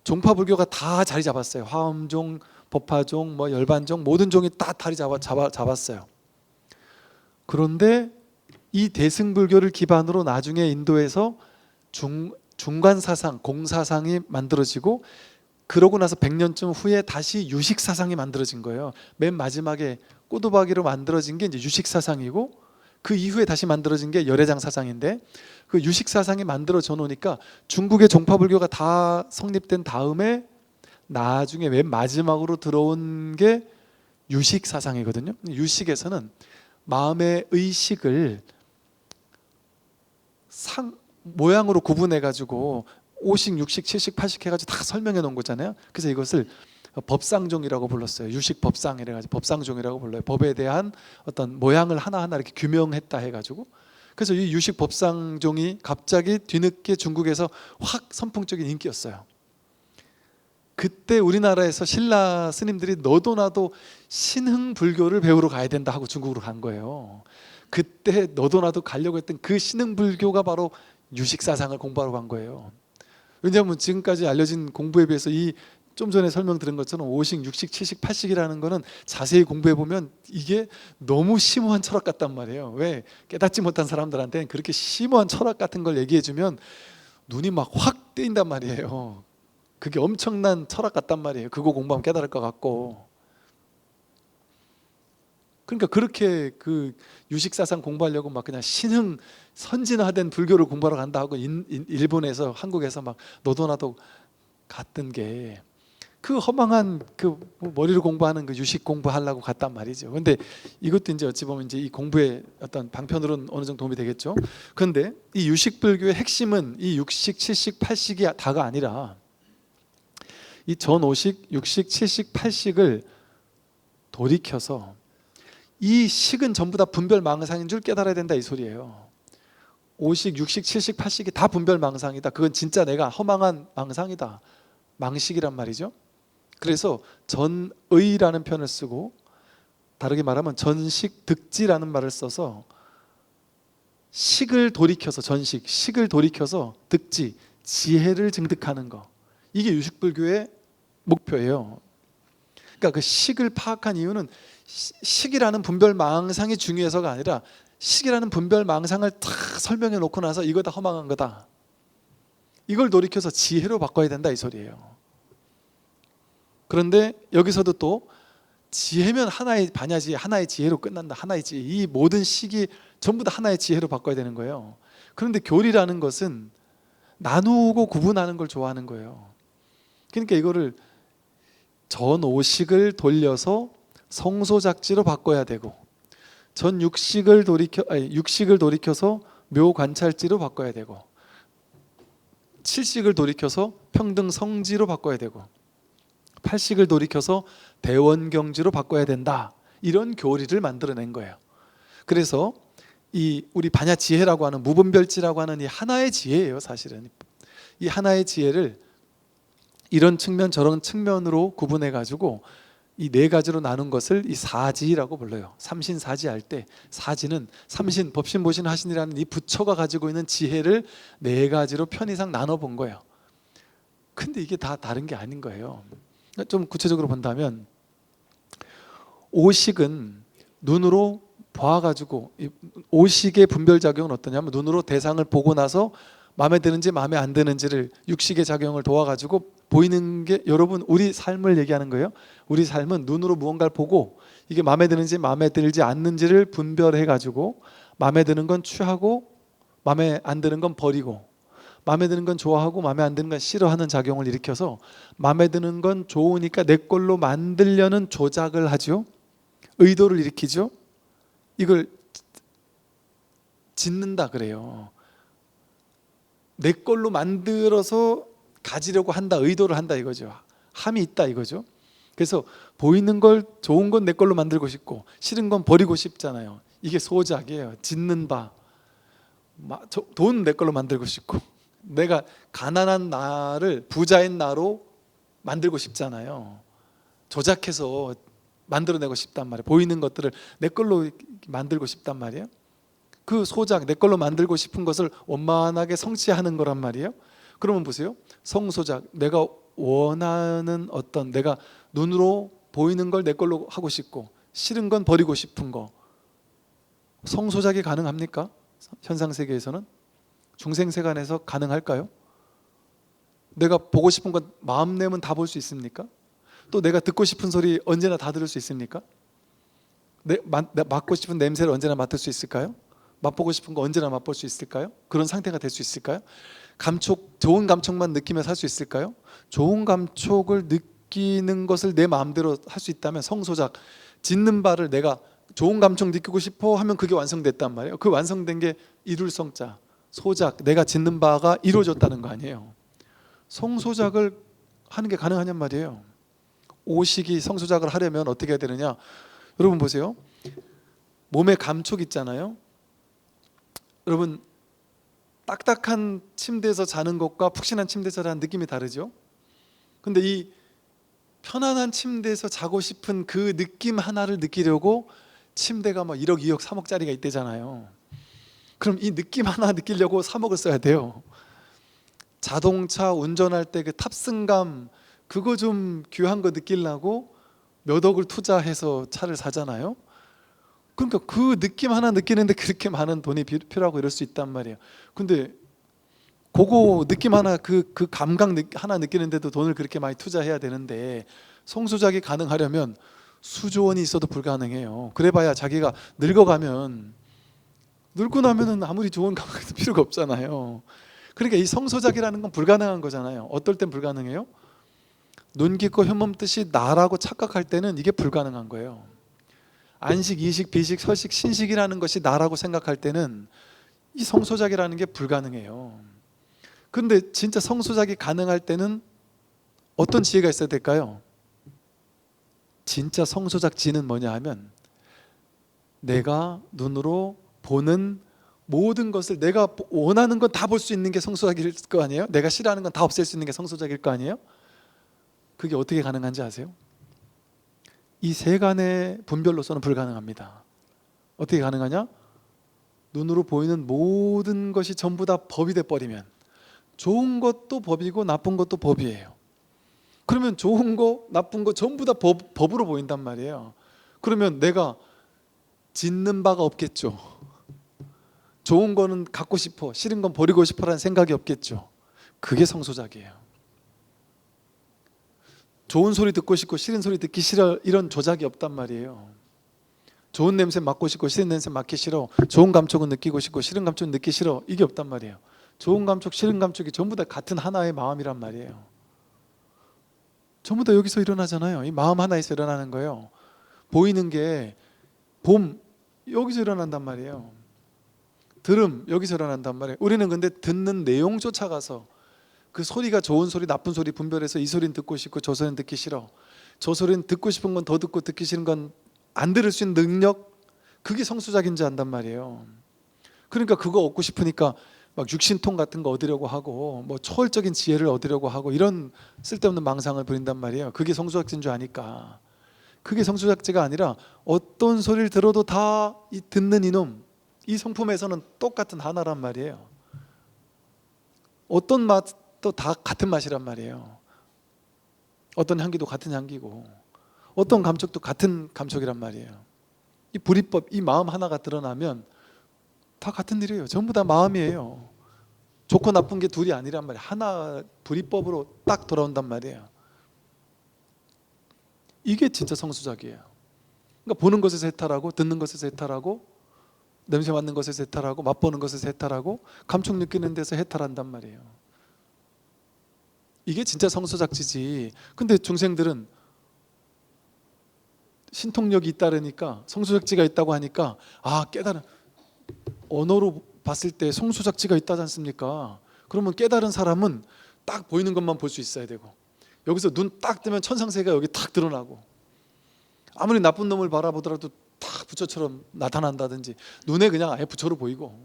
종파불교가 다 자리 잡았어요. 화엄종, 법화종, 뭐 열반종 모든 종이 다 자리 잡았어요. 그런데 이 대승불교를 기반으로 나중에 인도에서 중관사상, 공사상이 만들어지고 그러고 나서 100년쯤 후에 다시 유식사상이 만들어진 거예요. 맨 마지막에 꼬두박이로 만들어진 게 이제 유식사상이고 그 이후에 다시 만들어진 게 열애장사상인데 그 유식사상이 만들어져 놓으니까 중국의 종파불교가 다 성립된 다음에 나중에 맨 마지막으로 들어온 게 유식사상이거든요. 유식에서는 마음의 의식을 모양으로 구분해 가지고 5식, 6식, 7식, 8식 해가지고 다 설명해 놓은 거잖아요. 그래서 이것을 법상종이라고 불렀어요. 유식 법상 이래가지고 법상종이라고 불러요. 법에 대한 어떤 모양을 하나하나 이렇게 규명했다 해가지고 그래서 이 유식 법상종이 갑자기 뒤늦게 중국에서 확 선풍적인 인기였어요. 그때 우리나라에서 신라 스님들이 너도 나도 신흥불교를 배우러 가야 된다 하고 중국으로 간 거예요. 그때 너도 나도 가려고 했던 그 신흥불교가 바로 유식사상을 공부하러 간 거예요. 왜냐하면 지금까지 알려진 공부에 비해서 이 좀 전에 설명드린 것처럼 5식, 6식, 7식, 8식이라는 거는 자세히 공부해 보면 이게 너무 심오한 철학 같단 말이에요. 왜? 깨닫지 못한 사람들한테는 그렇게 심오한 철학 같은 걸 얘기해 주면 눈이 막 확 뜨인단 말이에요. 그게 엄청난 철학 같단 말이에요. 그거 공부하면 깨달을 것 같고. 그러니까 그렇게 그 유식사상 공부하려고 막 그냥 신흥 선진화된 불교를 공부하러 간다 하고 일본에서 한국에서 막 너도 나도 갔던 게 그 허망한 그 머리로 공부하는 그 유식 공부하려고 갔단 말이죠. 근데 이것도 이제 어찌 보면 이제 이 공부의 어떤 방편으로는 어느 정도 도움이 되겠죠. 그런데 이 유식 불교의 핵심은 이 6식, 7식, 8식이 다가 아니라 이 전 5식, 6식, 7식, 8식을 돌이켜서 이 식은 전부 다 분별망상인 줄 깨달아야 된다 이 소리예요. 5식, 6식, 7식, 8식이 다 분별망상이다. 그건 진짜 내가 허망한 망상이다. 망식이란 말이죠. 그래서 전의라는 표현을 쓰고 다르게 말하면 전식 득지라는 말을 써서 식을 돌이켜서 전식, 식을 돌이켜서 득지, 지혜를 증득하는 거. 이게 유식불교의 목표예요. 그러니까 그 식을 파악한 이유는 식이라는 분별망상이 중요해서가 아니라 식이라는 분별망상을 다 설명해 놓고 나서 이거 다 허망한 거다. 이걸 돌이켜서 지혜로 바꿔야 된다 이 소리예요. 그런데 여기서도 또 지혜면 하나의 반야지 하나의 지혜로 끝난다. 하나의 지혜. 이 모든 식이 전부 다 하나의 지혜로 바꿔야 되는 거예요. 그런데 교리라는 것은 나누고 구분하는 걸 좋아하는 거예요. 그러니까 이거를 전오식을 돌려서 성소작지로 바꿔야 되고 육식을 돌이켜서 묘관찰지로 바꿔야 되고 7식을 돌이켜서 평등성지로 바꿔야 되고 8식을 돌이켜서 대원경지로 바꿔야 된다. 이런 교리를 만들어낸 거예요. 그래서 이 우리 반야지혜라고 하는 무분별지라고 하는 이 하나의 지혜예요. 사실은 이 하나의 지혜를 이런 측면 저런 측면으로 구분해 가지고 이 네 가지로 나눈 것을 이 사지라고 불러요. 삼신사지 할 때 사지는 삼신, 법신, 보신, 하신이라는 이 부처가 가지고 있는 지혜를 네 가지로 편의상 나눠 본 거예요. 근데 이게 다 다른 게 아닌 거예요. 좀 구체적으로 본다면 오식은 눈으로 봐가지고 이 오식의 분별 작용은 어떠냐면 눈으로 대상을 보고 나서 마음에 드는지 마음에 안 드는지를 육식의 작용을 도와가지고 보이는 게 여러분 우리 삶을 얘기하는 거예요. 우리 삶은 눈으로 무언가를 보고 이게 마음에 드는지 마음에 들지 않는지를 분별해가지고 마음에 드는 건 취하고 마음에 안 드는 건 버리고 마음에 드는 건 좋아하고 마음에 안 드는 건 싫어하는 작용을 일으켜서 마음에 드는 건 좋으니까 내 걸로 만들려는 조작을 하죠. 의도를 일으키죠. 이걸 짓는다 그래요. 내 걸로 만들어서 가지려고 한다, 의도를 한다 이거죠. 함이 있다 이거죠. 그래서 보이는 걸 좋은 건 내 걸로 만들고 싶고 싫은 건 버리고 싶잖아요. 이게 소작이에요. 짓는 바. 돈 내 걸로 만들고 싶고 내가 가난한 나를 부자인 나로 만들고 싶잖아요. 조작해서 만들어내고 싶단 말이에요. 보이는 것들을 내 걸로 만들고 싶단 말이에요. 그 소작, 내 걸로 만들고 싶은 것을 원만하게 성취하는 거란 말이에요. 그러면 보세요. 성소작, 내가 원하는 어떤 내가 눈으로 보이는 걸 내 걸로 하고 싶고 싫은 건 버리고 싶은 거, 성소작이 가능합니까? 현상세계에서는? 중생세간에서 가능할까요? 내가 보고 싶은 건 마음 내면 다 볼 수 있습니까? 또 내가 듣고 싶은 소리 언제나 다 들을 수 있습니까? 맡고 싶은 냄새를 언제나 맡을 수 있을까요? 맛보고 싶은 거 언제나 맛볼 수 있을까요? 그런 상태가 될 수 있을까요? 좋은 감촉만 느끼며 살 수 있을까요? 좋은 감촉을 느끼는 것을 내 마음대로 할 수 있다면 성소작, 짓는 바를 내가 좋은 감촉 느끼고 싶어 하면 그게 완성됐단 말이에요. 그 완성된 게 이룰 성자, 소작, 내가 짓는 바가 이루어졌다는 거 아니에요. 성소작을 하는 게 가능하냔 말이에요. 오식이 성소작을 하려면 어떻게 해야 되느냐? 여러분 보세요. 몸에 감촉 있잖아요. 여러분 딱딱한 침대에서 자는 것과 푹신한 침대에서 자는 느낌이 다르죠. 근데 이 편안한 침대에서 자고 싶은 그 느낌 하나를 느끼려고 침대가 막 1억, 2억, 3억짜리가 있대잖아요. 그럼 이 느낌 하나 느끼려고 3억을 써야 돼요. 자동차 운전할 때 그 탑승감, 그거 좀 귀한 거 느끼려고 몇 억을 투자해서 차를 사잖아요. 그러니까 그 느낌 하나 느끼는데 그렇게 많은 돈이 필요하고 이럴 수 있단 말이에요. 근데 그거 느낌 하나, 그 감각 하나 느끼는데도 돈을 그렇게 많이 투자해야 되는데 성소작이 가능하려면 수조 원이 있어도 불가능해요. 그래봐야 자기가 늙고 나면은 아무리 좋은 감각도 필요가 없잖아요. 그러니까 이 성소작이라는 건 불가능한 거잖아요. 어떨 땐 불가능해요? 눈 깊고 혀몸 뜻이 나라고 착각할 때는 이게 불가능한 거예요. 안식, 이식, 비식, 서식, 신식이라는 것이 나라고 생각할 때는 이 성소작이라는 게 불가능해요. 그런데 진짜 성소작이 가능할 때는 어떤 지혜가 있어야 될까요? 진짜 성소작 지는 뭐냐 하면 내가 눈으로 보는 모든 것을 내가 원하는 건 다 볼 수 있는 게 성소작일 거 아니에요? 내가 싫어하는 건 다 없앨 수 있는 게 성소작일 거 아니에요? 그게 어떻게 가능한지 아세요? 이 세간의 분별로서는 불가능합니다. 어떻게 가능하냐? 눈으로 보이는 모든 것이 전부 다 법이 돼버리면 좋은 것도 법이고 나쁜 것도 법이에요. 그러면 좋은 거 나쁜 거 전부 다 법으로 보인단 말이에요. 그러면 내가 짓는 바가 없겠죠. 좋은 거는 갖고 싶어, 싫은 건 버리고 싶어라는 생각이 없겠죠. 그게 성소작이에요. 좋은 소리 듣고 싶고 싫은 소리 듣기 싫어, 이런 조작이 없단 말이에요. 좋은 냄새 맡고 싶고 싫은 냄새 맡기 싫어, 좋은 감촉은 느끼고 싶고 싫은 감촉은 느끼기 싫어, 이게 없단 말이에요. 좋은 감촉, 싫은 감촉이 전부 다 같은 하나의 마음이란 말이에요. 전부 다 여기서 일어나잖아요. 이 마음 하나에서 일어나는 거예요. 보이는 게 봄, 여기서 일어난단 말이에요. 들음, 여기서 일어난단 말이에요. 우리는 근데 듣는 내용 쫓아가서 그 소리가 좋은 소리, 나쁜 소리 분별해서 이 소리는 듣고 싶고 저 소리는 듣기 싫어, 저 소리는 듣고 싶은 건 더 듣고 듣기 싫은 건 안 들을 수 있는 능력, 그게 성수작인지 안단 말이에요. 그러니까 그거 얻고 싶으니까 막 육신통 같은 거 얻으려고 하고 뭐 초월적인 지혜를 얻으려고 하고 이런 쓸데없는 망상을 부린단 말이에요. 그게 성수작지인 줄 아니까. 그게 성수작지가 아니라 어떤 소리를 들어도 다 이 듣는 이놈, 이 성품에서는 똑같은 하나란 말이에요. 어떤 맛도 다 같은 맛이란 말이에요. 어떤 향기도 같은 향기고 어떤 감촉도 같은 감촉이란 말이에요. 이 불이법, 이 마음 하나가 드러나면 다 같은 일이에요. 전부 다 마음이에요. 좋고 나쁜 게 둘이 아니란 말이에요. 하나 불이법으로 딱 돌아온단 말이에요. 이게 진짜 성수작이에요. 그러니까 보는 것에서 해탈하고, 듣는 것에서 해탈하고, 냄새 맡는 것에서 해탈하고, 맛보는 것에서 해탈하고, 감촉 느끼는 데서 해탈한단 말이에요. 이게 진짜 성수작지지. 근데 중생들은 신통력이 잇따르니까, 성수작지가 있다고 하니까, 아, 깨달은, 언어로 봤을 때 성수작지가 있다지 않습니까? 그러면 깨달은 사람은 딱 보이는 것만 볼 수 있어야 되고, 여기서 눈 딱 뜨면 천상세계가 여기 탁 드러나고, 아무리 나쁜 놈을 바라보더라도 딱 부처처럼 나타난다든지, 눈에 그냥 아예 부처로 보이고,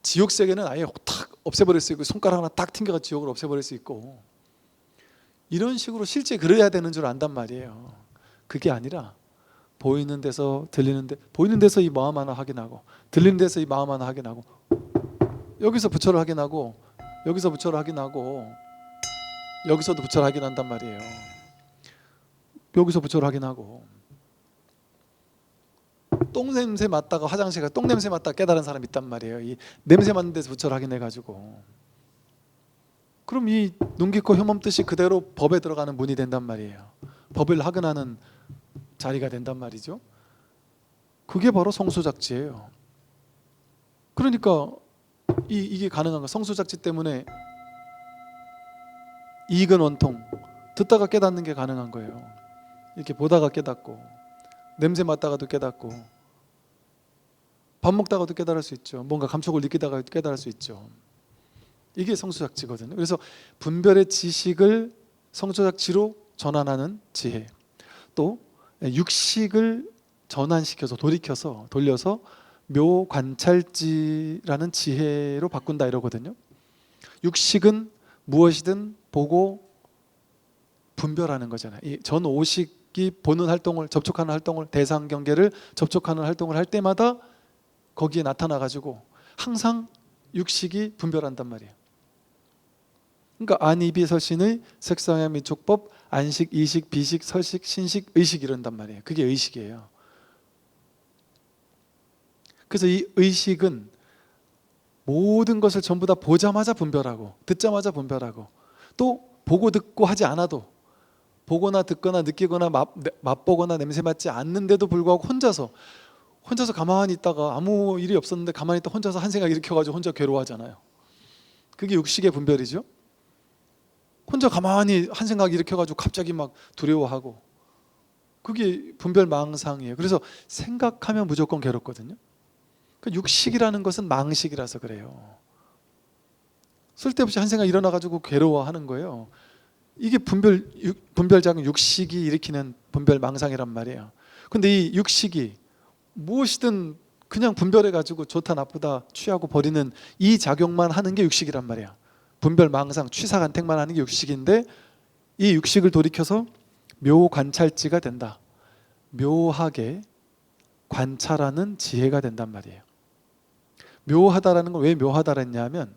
지옥세계는 아예 탁 없애버릴 수 있고, 손가락 하나 딱 튕겨가 지옥을 없애버릴 수 있고, 이런 식으로 실제 그래야 되는 줄 안단 말이에요. 그게 아니라 보이는 데서 들리는데, 보이는 데서 이 마음 하나 확인하고, 들리는 데서 이 마음 하나 확인하고, 여기서 부처를 확인하고, 여기서 부처를 확인하고, 여기서도 부처를 확인한단 말이에요. 여기서 부처를 확인하고, 똥냄새 맡다가 화장실 가 똥냄새 맡다가 깨달은 사람 있단 말이에요. 이 냄새 맡는 데서 부처를 확인해가지고, 그럼 이 눈, 귀, 코, 혐험 뜻이 그대로 법에 들어가는 문이 된단 말이에요. 법을 확인하는 자리가 된단 말이죠. 그게 바로 성수작지예요. 그러니까 이게 가능한 거. 성수작지 때문에 이익은 원통, 듣다가 깨닫는 게 가능한 거예요. 이렇게 보다가 깨닫고, 냄새 맡다가도 깨닫고, 밥 먹다가도 깨달을 수 있죠. 뭔가 감촉을 느끼다가 깨달을 수 있죠. 이게 성수작지거든요. 그래서 분별의 지식을 성수작지로 전환하는 지혜, 또 육식을 전환시켜서 돌려서 묘관찰지라는 지혜로 바꾼다 이러거든요. 육식은 무엇이든 보고 분별하는 거잖아요. 이 전 오식이 보는 활동을, 접촉하는 활동을, 대상 경계를 접촉하는 활동을 할 때마다 거기에 나타나 가지고 항상 육식이 분별한단 말이에요. 그러니까 안이비설신의 색상의 미촉법, 안식, 이식, 비식, 설식, 신식, 의식 이런단 말이에요. 그게 의식이에요. 그래서 이 의식은 모든 것을 전부 다 보자마자 분별하고, 듣자마자 분별하고, 또 보고 듣고 하지 않아도, 보거나 듣거나 느끼거나 맛보거나 냄새 맡지 않는데도 불구하고 혼자서 가만히 있다가 아무 일이 없었는데 가만히 있다 혼자서 한 생각 일으켜가지고 혼자 괴로워하잖아요. 그게 육식의 분별이죠. 혼자 가만히 한 생각 일으켜가지고 갑자기 막 두려워하고, 그게 분별망상이에요. 그래서 생각하면 무조건 괴롭거든요. 그러니까 육식이라는 것은 망식이라서 그래요. 쓸데없이 한 생각 일어나가지고 괴로워하는 거예요. 이게 분별작용, 육식이 일으키는 분별망상이란 말이에요. 근데 이 육식이 무엇이든 그냥 분별해가지고 좋다 나쁘다 취하고 버리는 이 작용만 하는 게 육식이란 말이에요. 분별망상, 취사간택만 하는 게 육식인데, 이 육식을 돌이켜서 묘관찰지가 된다. 묘하게 관찰하는 지혜가 된단 말이에요. 묘하다라는 건 왜 묘하다라 했냐면,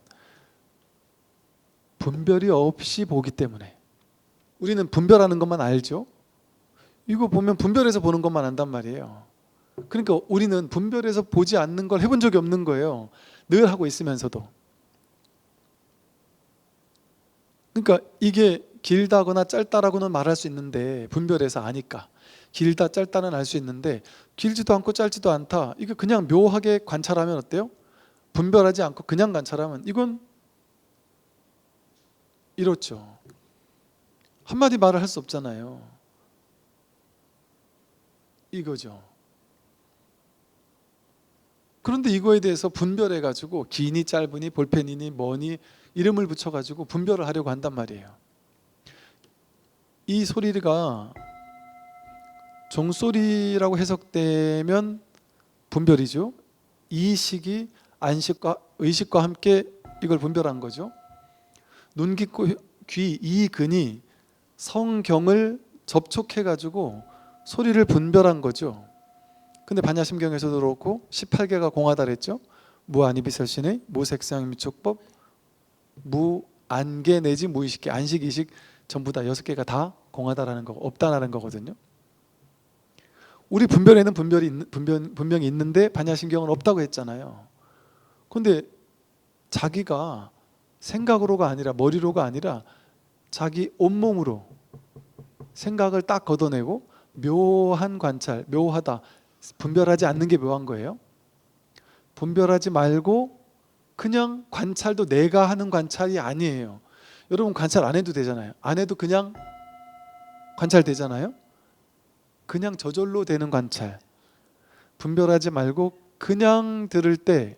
분별이 없이 보기 때문에. 우리는 분별하는 것만 알죠. 이거 보면 분별해서 보는 것만 안단 말이에요. 그러니까 우리는 분별해서 보지 않는 걸 해본 적이 없는 거예요. 늘 하고 있으면서도. 그러니까 이게 길다거나 짧다라고는 말할 수 있는데, 분별해서 아니까 길다 짧다는 알 수 있는데, 길지도 않고 짧지도 않다, 이거 그냥 묘하게 관찰하면 어때요? 분별하지 않고 그냥 관찰하면 이건 이렇죠. 한마디 말을 할 수 없잖아요. 이거죠. 그런데 이거에 대해서 분별해가지고 기니 짧으니 볼펜이니 뭐니 이름을 붙여가지고 분별을 하려고 한단 말이에요. 이 소리가 종소리라고 해석되면 분별이죠. 이식이 안식과 의식과 함께 이걸 분별한 거죠. 눈, 귀, 이 근이 성경을 접촉해가지고 소리를 분별한 거죠. 근데 반야심경에서도 그렇고 18개가 공하다 그랬죠. 무안이비설신의 무색상 미촉법, 무안개 내지 무의식계, 안식, 이식 전부 다 6개가 다 공하다라는 거, 없다라는 거거든요. 우리 분별에는 분명히 있는데 반야신경은 없다고 했잖아요. 그런데 자기가 생각으로가 아니라 머리로가 아니라 자기 온몸으로 생각을 딱 걷어내고 묘한 관찰, 묘하다. 분별하지 않는 게 묘한 거예요. 분별하지 말고 그냥 관찰도 내가 하는 관찰이 아니에요. 여러분 관찰 안 해도 되잖아요. 안 해도 그냥 관찰되잖아요. 그냥 저절로 되는 관찰. 분별하지 말고 그냥 들을 때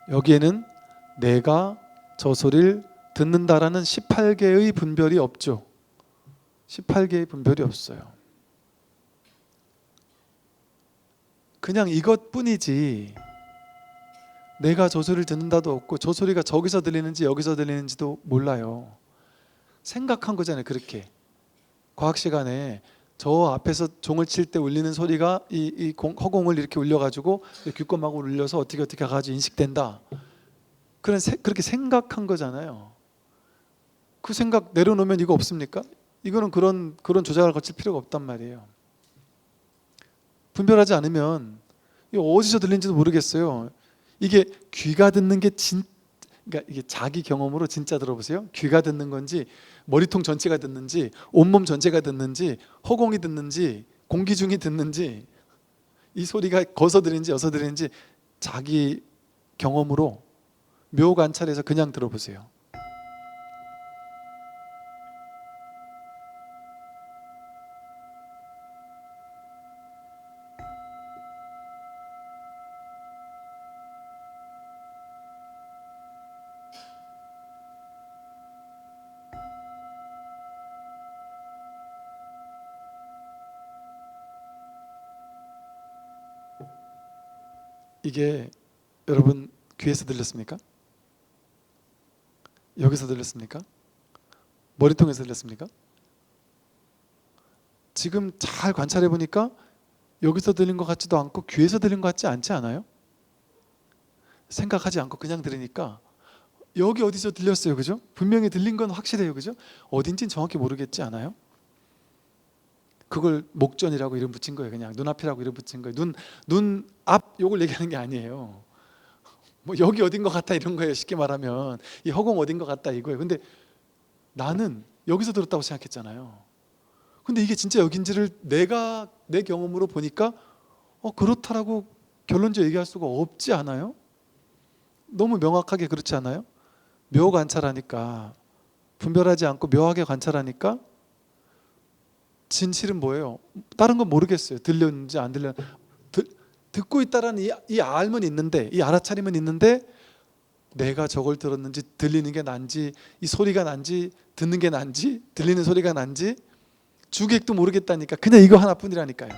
여기에는 내가 저 소리를 듣는다라는 18개의 분별이 없죠. 18개의 분별이 없어요. 그냥 이것뿐이지 내가 저 소리를 듣는다도 없고 저 소리가 저기서 들리는지 여기서 들리는지도 몰라요. 생각한 거잖아요. 그렇게 과학 시간에 저 앞에서 종을 칠 때 울리는 소리가 이 허공을 이렇게 울려가지고 귓검하고 울려서 어떻게 가가지고 인식된다. 그렇게 생각한 거잖아요. 그 생각 내려놓으면 이거 없습니까? 이거는 그런 조작을 거칠 필요가 없단 말이에요. 분별하지 않으면 이게 어디서 들리는지도 모르겠어요. 이게 귀가 듣는 게 그러니까 이게 자기 경험으로 진짜 들어보세요. 귀가 듣는 건지 머리통 전체가 듣는지 온몸 전체가 듣는지 허공이 듣는지 공기 중이 듣는지 이 소리가 거서 들리는지 여서 들리는지 자기 경험으로 묘 관찰해서 그냥 들어보세요. 이게 여러분 귀에서 들렸습니까? 여기서 들렸습니까? 머리통에서 들렸습니까? 지금 잘 관찰해 보니까 여기서 들린 것 같지도 않고 귀에서 들린 것 같지 않지 않아요? 생각하지 않고 그냥 들으니까 여기 어디서 들렸어요, 그죠? 분명히 들린 건 확실해요, 그죠? 어딘지는 정확히 모르겠지 않아요? 그걸 목전이라고 이름 붙인 거예요. 그냥 눈앞이라고 이름 붙인 거예요. 눈 앞 요걸 얘기하는 게 아니에요. 뭐 여기 어딘 것 같다 이런 거예요. 쉽게 말하면 이 허공 어딘 것 같다 이거예요. 근데 나는 여기서 들었다고 생각했잖아요. 근데 이게 진짜 여긴지를 내가 내 경험으로 보니까 그렇다라고 결론적으로 얘기할 수가 없지 않아요? 너무 명확하게 그렇지 않아요? 묘 관찰하니까 분별하지 않고 묘하게 관찰하니까 진실은 뭐예요? 다른 건 모르겠어요. 들렸는지 안 들렸는지 듣고 있다라는 이 알면 있는데 이 알아차림은 있는데 내가 저걸 들었는지 들리는 게 난지 이 소리가 난지 듣는 게 난지 들리는 소리가 난지 주객도 모르겠다니까 그냥 이거 하나뿐이라니까요.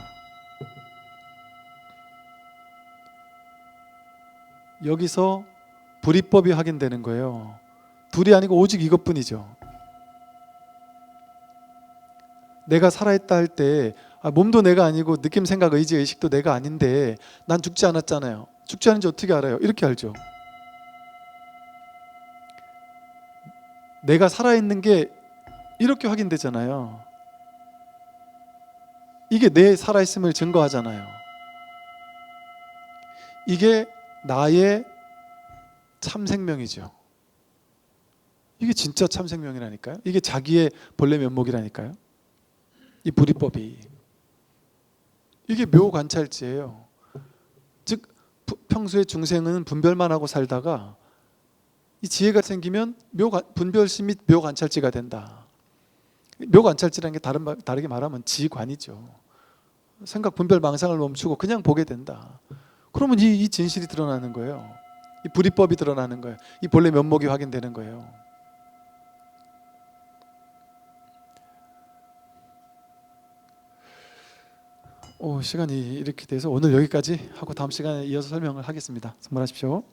여기서 불이법이 확인되는 거예요. 둘이 아니고 오직 이것뿐이죠. 내가 살아있다 할 때 몸도 내가 아니고 느낌, 생각, 의지, 의식도 내가 아닌데 난 죽지 않았잖아요. 죽지 않은지 어떻게 알아요? 이렇게 알죠. 내가 살아있는 게 이렇게 확인되잖아요. 이게 내 살아있음을 증거하잖아요. 이게 나의 참생명이죠. 이게 진짜 참생명이라니까요. 이게 자기의 본래 면목이라니까요. 이 불이법이 이게 묘관찰지예요. 즉 평소에 중생은 분별만 하고 살다가 이 지혜가 생기면 분별심 및 묘관찰지가 된다. 묘관찰지라는 게 다르게 말하면 지관이죠. 생각 분별 망상을 멈추고 그냥 보게 된다. 그러면 이 진실이 드러나는 거예요. 이 불이법이 드러나는 거예요. 이 본래 면목이 확인되는 거예요. 시간이 이렇게 돼서 오늘 여기까지 하고 다음 시간에 이어서 설명을 하겠습니다. 선물하십시오.